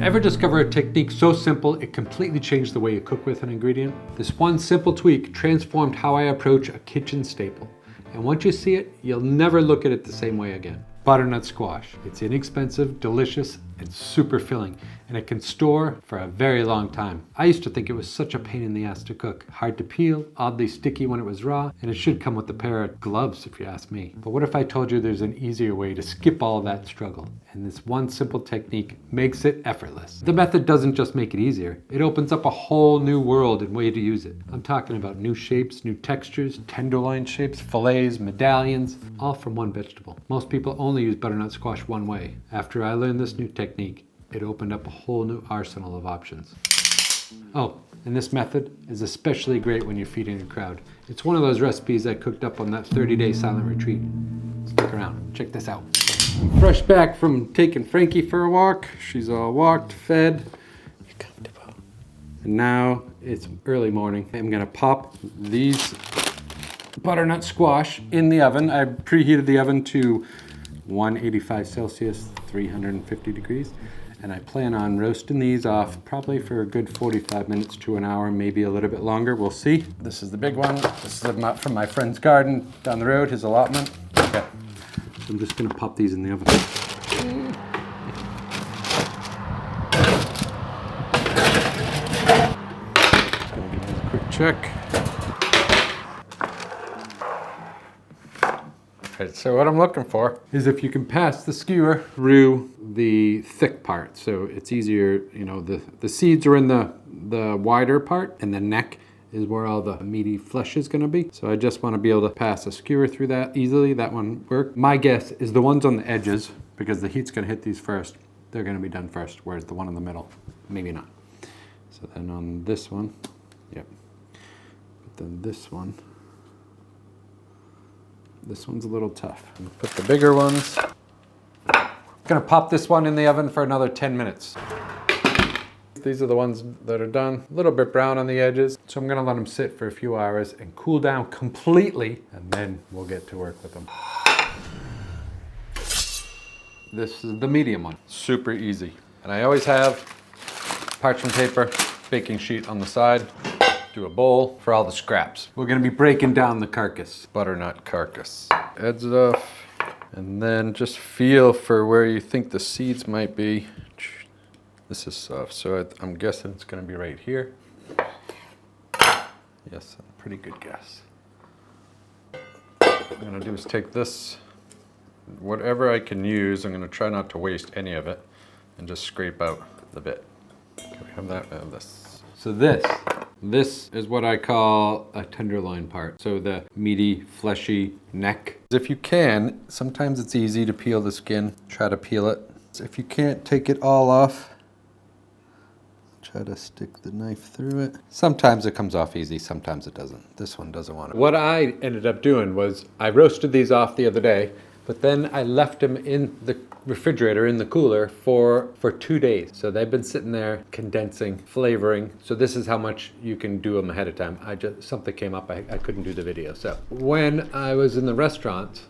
Ever discover a technique so simple it completely changed the way you cook with an ingredient? This one simple tweak transformed how I approach a kitchen staple. And once you see it, you'll never look at it the same way again. Butternut squash. It's inexpensive, delicious, and super filling, and it can store for a very long time. I used to think it was such a pain in the ass to cook. Hard to peel, oddly sticky when it was raw, and it should come with a pair of gloves if you ask me. But what if I told you there's an easier way to skip all of that struggle? And this one simple technique makes it effortless. The method doesn't just make it easier, it opens up a whole new world and way to use it. I'm talking about new shapes, new textures, tenderloin shapes, fillets, medallions, all from one vegetable. Most people only use butternut squash one way. After I learned this new technique, it opened up a whole new arsenal of options. Oh, and this method is especially great when you're feeding a crowd. It's one of those recipes I cooked up on that 30-day silent retreat. Stick around, check this out. I'm fresh back from taking Frankie for a walk. She's all walked, fed. And now it's early morning. I'm gonna pop these butternut squash in the oven. I preheated the oven to 185 Celsius, 350 degrees. And I plan on roasting these off probably for a good 45 minutes to an hour, maybe a little bit longer, we'll see. This is the big one. This is from my friend's garden down the road, his allotment. Okay, so I'm just gonna pop these in the oven. Quick check. Right, so what I'm looking for is if you can pass the skewer through the thick part. So it's easier, you know, the seeds are in the wider part and the neck is where all the meaty flesh is gonna be. So I just wanna be able to pass a skewer through that easily. That one worked. My guess is the ones on the edges, because the heat's gonna hit these first, they're gonna be done first, whereas the one in the middle, maybe not. So then on this one, yep. But then this one's a little tough. Put the bigger ones. Gonna pop this one in the oven for another 10 minutes. These are the ones that are done. A little bit brown on the edges. So I'm gonna let them sit for a few hours and cool down completely, and then we'll get to work with them. This is the medium one. Super easy. And I always have parchment paper, baking sheet on the side. Do a bowl for all the scraps. We're gonna be breaking down the carcass. Butternut carcass. Heads it off, and then just feel for where you think the seeds might be. This is soft, so I'm guessing it's gonna be right here. Yes, pretty good guess. What I'm gonna do is take this, whatever I can use, I'm gonna try not to waste any of it, and just scrape out the bit. Can we have that? This. So this is what I call a tenderloin part. So the meaty, fleshy neck. If you can, sometimes it's easy to peel the skin. Try to peel it. If you can't take it all off, try to stick the knife through it. Sometimes it comes off easy, sometimes it doesn't. This one doesn't want it. What I ended up doing was I roasted these off the other day, but then I left them in the refrigerator, in the cooler, for 2 days. So they've been sitting there condensing, flavoring. So this is how much you can do them ahead of time. Something came up, I couldn't do the video. So when I was in the restaurant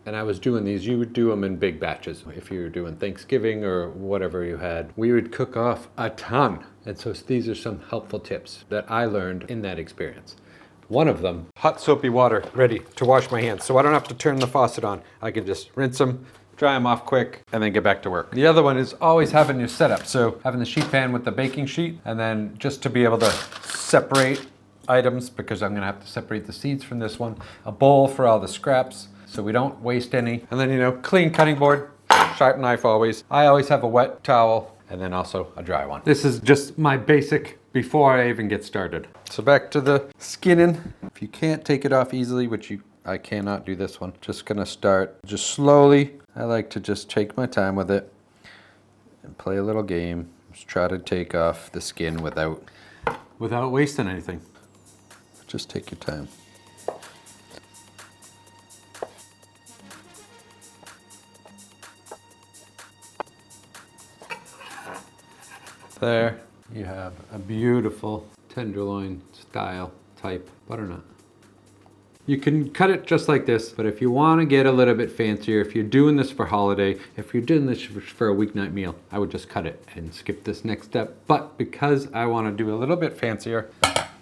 and I was doing these, you would do them in big batches. If you were doing Thanksgiving or whatever you had, we would cook off a ton. And so these are some helpful tips that I learned in that experience. One of them, hot soapy water ready to wash my hands. So I don't have to turn the faucet on. I can just rinse them, dry them off quick, and then get back to work. The other one is always having your setup. So having the sheet pan with the baking sheet, and then just to be able to separate items, because I'm gonna have to separate the seeds from this one, a bowl for all the scraps, so we don't waste any. And then, you know, clean cutting board, sharp knife always. I always have a wet towel, and then also a dry one. This is just my basic before I even get started. So back to the skinning. If you can't take it off easily, which I cannot do this one, just gonna start just slowly. I like to just take my time with it and play a little game. Just try to take off the skin without wasting anything. Just take your time. There you have a beautiful tenderloin style type butternut. You can cut it just like this, but if you want to get a little bit fancier, if you're doing this for holiday, if you're doing this for a weeknight meal, I would just cut it and skip this next step. But because I want to do a little bit fancier,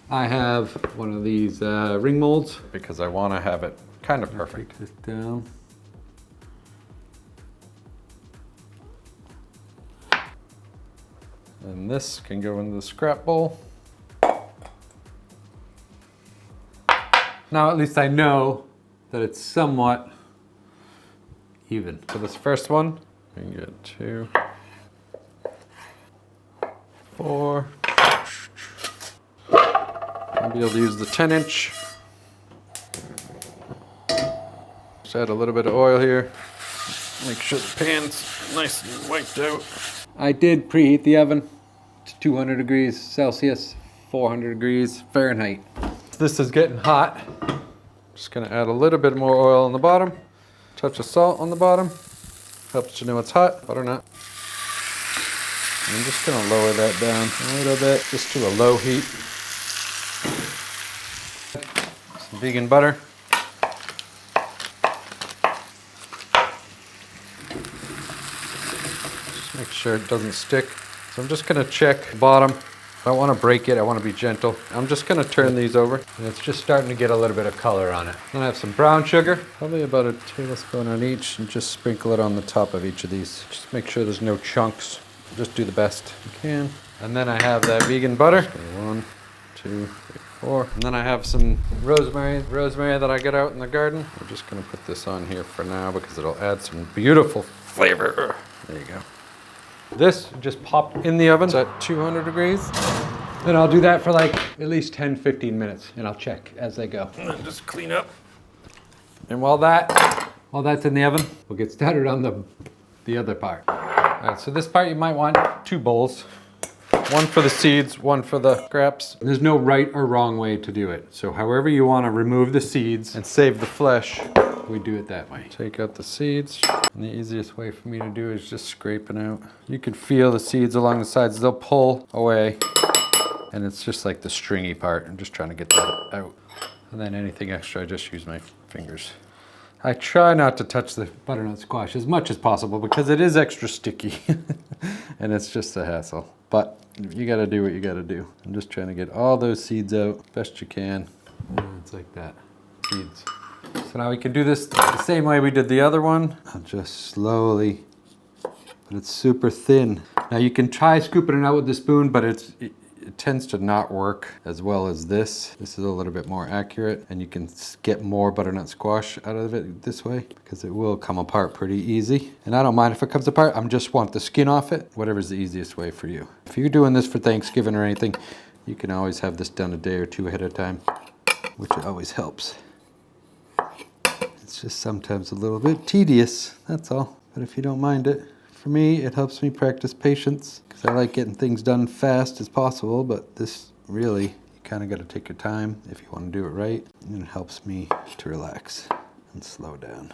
I have one of these ring molds because I want to have it kind of perfect. Take this down. And this can go into the scrap bowl. Now at least I know that it's somewhat even. So this first one, we can get 2, 4. I'll be able to use the 10-inch. Just add a little bit of oil here. Make sure the pan's nice and wiped out. I did preheat the oven to 200 degrees Celsius, 400 degrees Fahrenheit. This is getting hot. Just gonna add a little bit more oil on the bottom, touch of salt on the bottom. Helps you know it's hot, butternut. And I'm just gonna lower that down a little bit, just to a low heat. Some vegan butter. Just make sure it doesn't stick. So I'm just gonna check the bottom. I don't want to break it, I want to be gentle. I'm just going to turn these over, and it's just starting to get a little bit of color on it. Then I have some brown sugar, probably about a tablespoon on each, and just sprinkle it on the top of each of these. Just make sure there's no chunks. Just do the best you can. And then I have that vegan butter. 1, 2, 3, 4. And then I have some rosemary that I got out in the garden. I'm just going to put this on here for now because it'll add some beautiful flavor. There you go. This just popped in the oven. It's at 200 degrees. Then I'll do that for like at least 10-15 minutes, and I'll check as they go. And just clean up. And while that's in the oven, we'll get started on the other part. All right, so this part you might want 2 bowls. One for the seeds, one for the scraps. There's no right or wrong way to do it. So however you want to remove the seeds and save the flesh, we do it that way. Take out the seeds. And the easiest way for me to do is just scraping out. You can feel the seeds along the sides. They'll pull away. And it's just like the stringy part. I'm just trying to get that out. And then anything extra, I just use my fingers. I try not to touch the butternut squash as much as possible because it is extra sticky. And it's just a hassle. But you gotta do what you gotta do. I'm just trying to get all those seeds out best you can. And it's like that, seeds. So now we can do this the same way we did the other one. I'll just slowly, but it's super thin. Now you can try scooping it out with the spoon, but it tends to not work as well as this. This is a little bit more accurate, and you can get more butternut squash out of it this way because it will come apart pretty easy. And I don't mind if it comes apart. I just want the skin off it, whatever's the easiest way for you. If you're doing this for Thanksgiving or anything, you can always have this done a day or 2 ahead of time, which always helps. It's just sometimes a little bit tedious, that's all. But if you don't mind it, for me, it helps me practice patience because I like getting things done fast as possible, but this really, you kind of got to take your time if you want to do it right. And it helps me to relax and slow down.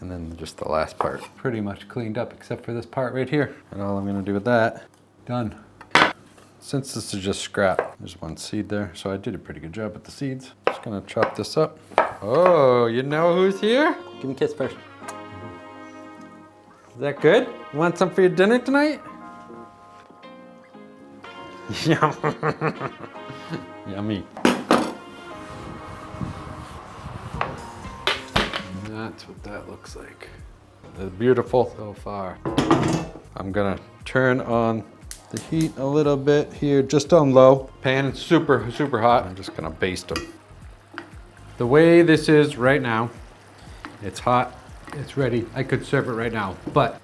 And then just the last part, pretty much cleaned up except for this part right here. And all I'm going to do with that, done. Since this is just scrap, there's 1 seed there, so I did a pretty good job with the seeds. Just going to chop this up. Oh, you know who's here? Give me a kiss first. Is that good? You want some for your dinner tonight? Yum. Yummy. And that's what that looks like. It's beautiful so far. I'm gonna turn on the heat a little bit here, just on low. Pan is super, super hot. I'm just gonna baste them. The way this is right now, it's hot, it's ready. I could serve it right now, but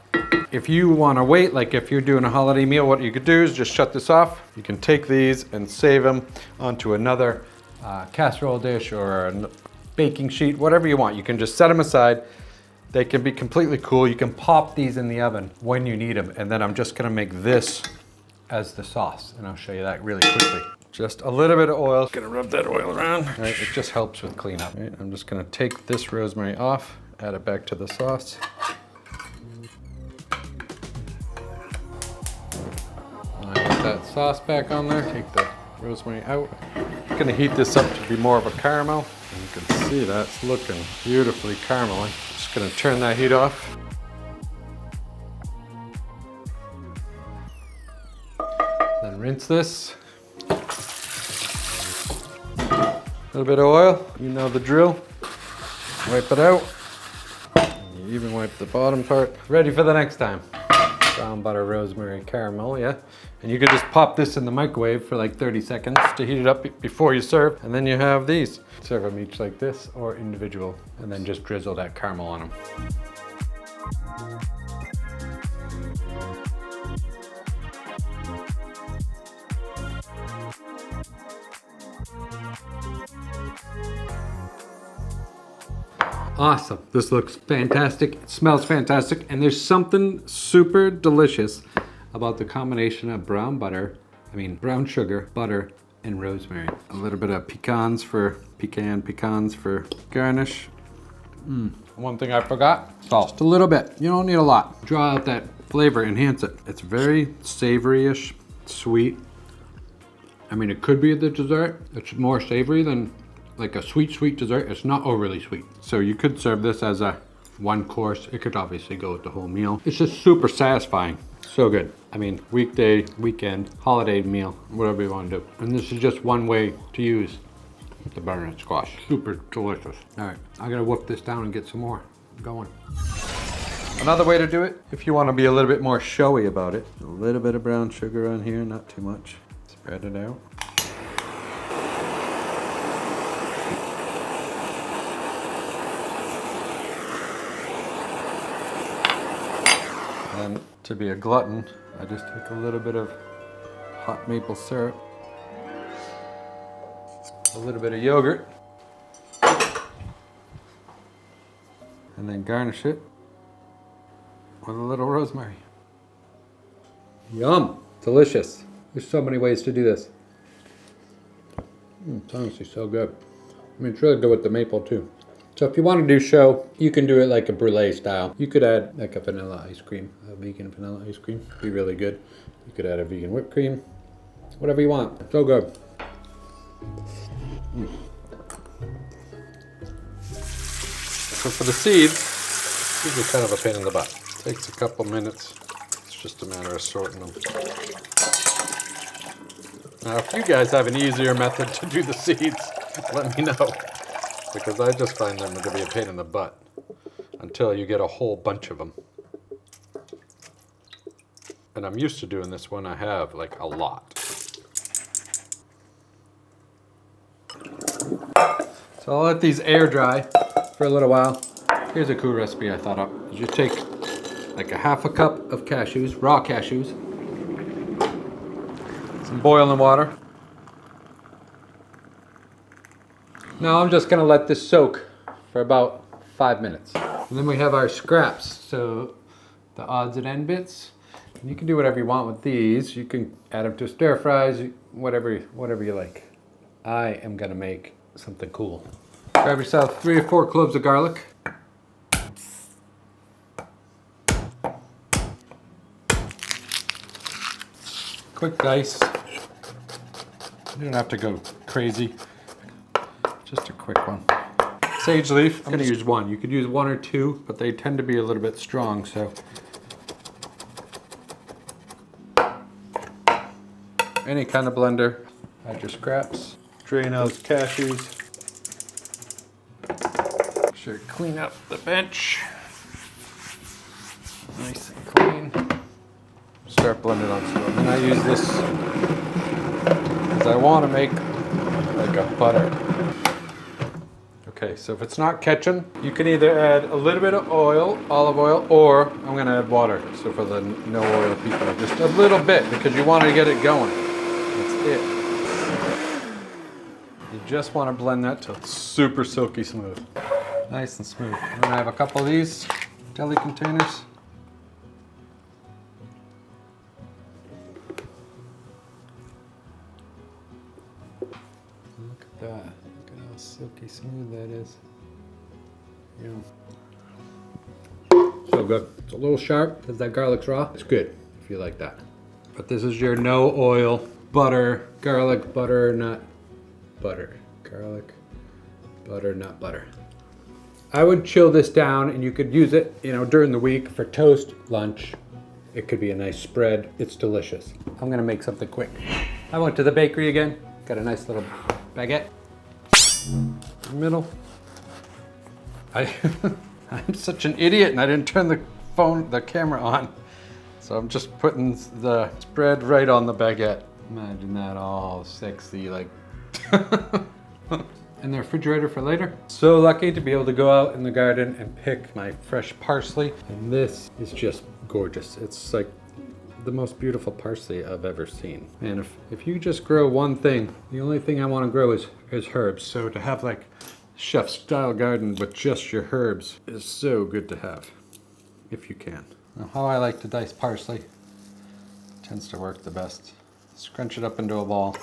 if you wanna wait, like if you're doing a holiday meal, what you could do is just shut this off. You can take these and save them onto another casserole dish or a baking sheet, whatever you want. You can just set them aside. They can be completely cool. You can pop these in the oven when you need them. And then I'm just gonna make this as the sauce, and I'll show you that really quickly. Just a little bit of oil. Gonna rub that oil around. Right, it just helps with cleanup. Right, I'm just gonna take this rosemary off, add it back to the sauce. I get that sauce back on there, take the rosemary out. I'm gonna heat this up to be more of a caramel. And you can see that's looking beautifully caramelly. Just gonna turn that heat off. Then rinse this. A little bit of oil, you know the drill. Wipe it out. And you even wipe the bottom part. Ready for the next time. Brown butter, rosemary, caramel, yeah. And you can just pop this in the microwave for like 30 seconds to heat it up before you serve. And then you have these. Serve them each like this or individual. And then just drizzle that caramel on them. Awesome. This looks fantastic. It smells fantastic. And there's something super delicious about the combination of brown sugar, butter, and rosemary. A little bit of pecans for garnish. One thing I forgot, salt. Just a little bit. You don't need a lot. Draw out that flavor, enhance it. It's very savory-ish, sweet. I mean, it could be the dessert. It's more savory than like a sweet dessert. It's not overly sweet. So you could serve this as a one course. It could obviously go with the whole meal. It's just super satisfying. So good. I mean, weekday, weekend, holiday meal, whatever you want to do. And this is just one way to use the butternut squash. Super delicious. All right, I gotta whoop this down and get some more going. Another way to do it, if you want to be a little bit more showy about it, a little bit of brown sugar on here, not too much. Spread it out. And to be a glutton, I just take a little bit of hot maple syrup, a little bit of yogurt, and then garnish it with a little rosemary. Yum! Delicious. There's so many ways to do this. It's honestly so good. I mean, it's really good with the maple too. So if you want to do show, you can do it like a brulee style. You could add like a vanilla ice cream, a vegan vanilla ice cream. It'd be really good. You could add a vegan whipped cream, whatever you want. So good. So for the seeds, these are kind of a pain in the butt. Takes a couple minutes. It's just a matter of sorting them. Now, if you guys have an easier method to do the seeds, let me know. Because I just find them to be a pain in the butt until you get a whole bunch of them. And I'm used to doing this when I have like a lot. So I'll let these air dry for a little while. Here's a cool recipe I thought up. You take like a half a cup of cashews, raw cashews, some boiling water. Now I'm just gonna let this soak for about 5 minutes. And then we have our scraps, so the odds and end bits. And you can do whatever you want with these. You can add them to stir fries, whatever you like. I am gonna make something cool. Grab yourself 3 or 4 cloves of garlic. Quick dice. You don't have to go crazy. Just a quick one. Sage leaf, I'm gonna use 1. You could use 1 or 2, but they tend to be a little bit strong, so. Any kind of blender. Add your scraps. Drain out cashews. Make sure you clean up the bench. Nice and clean. Start blending on slow. And I use this because I want to make like a butter. Okay, so if it's not catching, you can either add a little bit of oil, olive oil, or I'm gonna add water. So for the no oil people, just a little bit because you want to get it going. That's it. You just want to blend that till it's super silky smooth. Nice and smooth. I'm gonna have a couple of these deli containers. Look at that. Look at how silky smooth that is. Yeah. So good. It's a little sharp because that garlic's raw. It's good if you like that. But this is your no oil butter, garlic butternut butter. Garlic butternut butter. I would chill this down, and you could use it, you know, during the week for toast, lunch. It could be a nice spread. It's delicious. I'm gonna make something quick. I went to the bakery again. Got a nice little baguette. In the middle. I'm such an idiot, and I didn't turn the camera on. So I'm just putting the spread right on the baguette. Imagine that all sexy, like. In the refrigerator for later. So lucky to be able to go out in the garden and pick my fresh parsley. And this is just gorgeous. It's like the most beautiful parsley I've ever seen. And if you just grow one thing, the only thing I want to grow is herbs. So to have like chef style garden with just your herbs is so good to have, if you can. Now, how I like to dice parsley tends to work the best. Scrunch it up into a ball.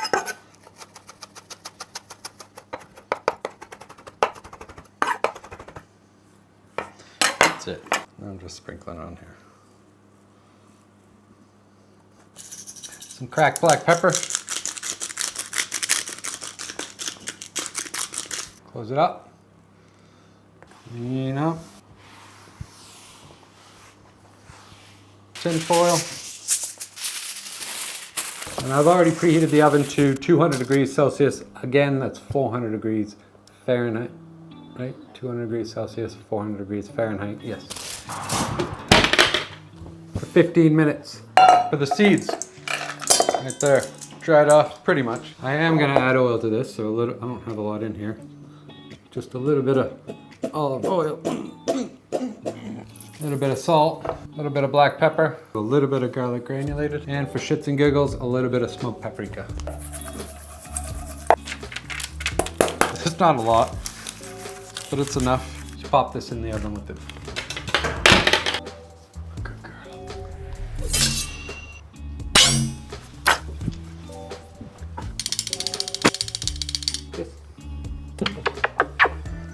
That's it. I'm just sprinkling on here. Some cracked black pepper. Close it up. Clean up. Tin foil. And I've already preheated the oven to 200 degrees Celsius. Again, that's 400 degrees Fahrenheit, right? 200 degrees Celsius, 400 degrees Fahrenheit, yes. For 15 minutes. For the seeds, right there, dried off pretty much. I am gonna add oil to this, so I don't have a lot in here. Just a little bit of olive oil, a little bit of salt, a little bit of black pepper, a little bit of garlic granulated, and for shits and giggles, a little bit of smoked paprika. It's not a lot, but it's enough. Just pop this in the oven with it. Good girl. Yes.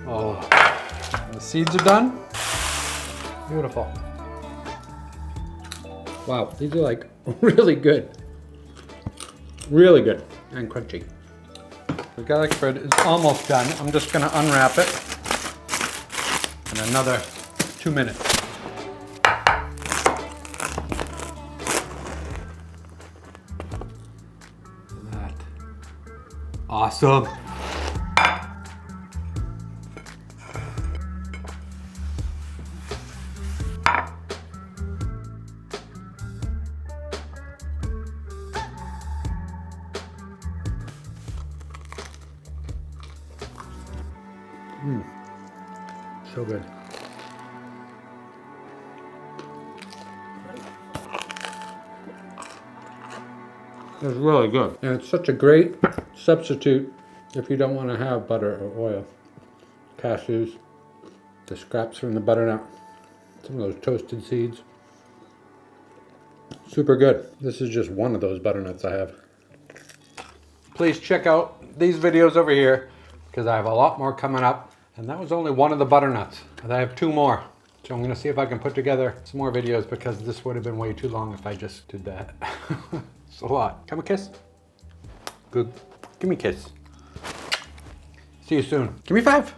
Oh, and the seeds are done. Beautiful. Wow, these are like really good. Really good and crunchy. The garlic bread is almost done. I'm just gonna unwrap it in another 2 minutes. That. Awesome. So good. It's really good. And it's such a great substitute if you don't want to have butter or oil. Cashews, the scraps from the butternut, some of those toasted seeds. Super good. This is just one of those butternuts I have. Please check out these videos over here because I have a lot more coming up. And that was only one of the butternuts. And I have 2 more. So I'm gonna see if I can put together some more videos because this would have been way too long if I just did that. It's a lot. Come a kiss. Good. Give me a kiss. See you soon. Give me 5.